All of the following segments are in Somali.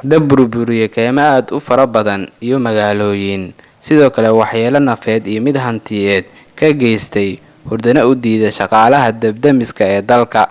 dab burburiyey kaymo aad u fara badan iyo magaalooyin, sidoo kale waxyeelo nafeed iyo mid hantiyeed ka geystay, hurdana u diiday shaqaalaha dab-demiska ee dalka.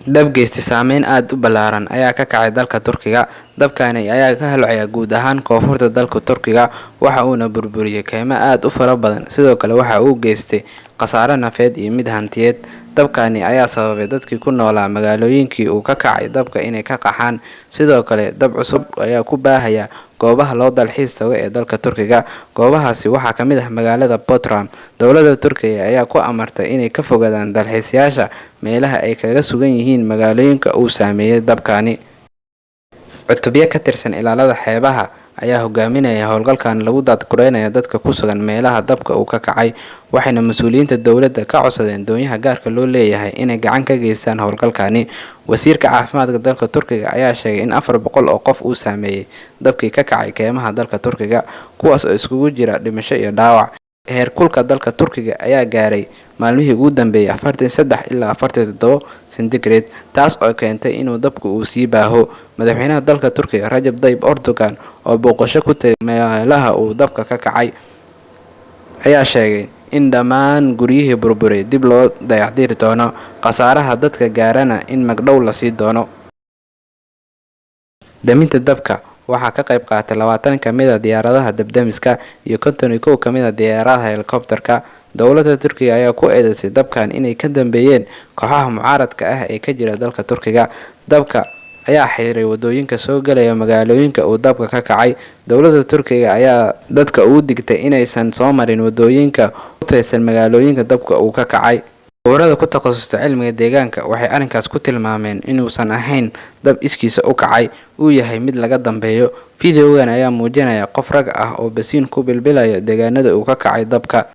Dab geystay saameyn aad u ballaaran ayaa ka kacay dalka Turkiga. Dabkani ayaa ka holcaya guud ahaan koonfurta dalka Turkiga, waxa uuna burburiyey kaymo aad u fara badan, sidoo kale waxa uu geystay khasaare nafeed iyo mid hantiyeed. Dabkani ayaa sababay dadkii ku noolaa magaalooyinkii uu ka kacay dabka inay ka qaxaan, sidoo kale dab cusub ayaa ku baahaya goobaha loo dalxiis tago ee dalka Turkiga. Goobahaasi waxaa ka mid ah magaalada Bodrum. Dowladda Turkiga ayaa ku amartay inay ka fogaadaan dalxiisayaasha meelaha ay kaga sugan yihiin magaalooyinka uu saameeyay dabkani. Cutubyo ka tirsan ilaalada xeebaha ayaa hogaaminaya howlgalkan lagu daadguraynayo dadka ku sugan meelaha dabka uu ka kacay, waxayna mas'uuliyiinta dowladda ka codsadeen doonyaha gaarka loo leeyahay inay gacan ka geystaan howlgalkani. Wasiirka caafimaadka dalka Turkiga ayaa sheegay in 400 oo qof uu saameeyay dabkii ka kacay kaymaha dalka Turkiga, kuwaas oo isugu jira dhimasho iyo dhaawac. Heerkulka dalka Turkiga ayaa gaaray maalmihii ugu dambeeyay 43 ilaa 47 centigrade, taas oo keentay inuu dabku uu sii baaho. Madaxweynaha dalka Turkiga Rajab Tayyip Erdogan oo booqasho ku tagay meelaha uu dabka ka kacay ayaa sheegay in dhammaan guryihii burburay dib loo dayactiri doono, khasaaraha dadka gaarana in magdhow la siin doono. Daminta dabka waxaa ka qayb qaatay 20 ka mid ah diyaaradaha dab-demiska iyo 51 ka mid ah diyaaradaha helikobtarka. Dowladda Turkiga ayaa ku eedeysay dabkan inay ka dambeeyeen kooxaha mucaaradka ah ee ka jira dalka Turkiga. Dabka ayaa xiray wadooyinka soo galaya magaalooyinka uu dabka ka kacay. Dowladda Turkiga ayaa dadka ugu digtay inaysan soo marin wadooyinka ku teedsan magaalooyinka dabka uu ka kacay. Khubarada ku takhasusay cilmiga deegaanka waxay arrinkaas ku tilmaameen inuusan ahayn dab iskiis u kacay, uu yahay mid laga dambeeyo. Fiidiyowgan ayaa muujinaya qof rag ah oo basiin ku bilbilaya deegaanada uu ka kacay dabka.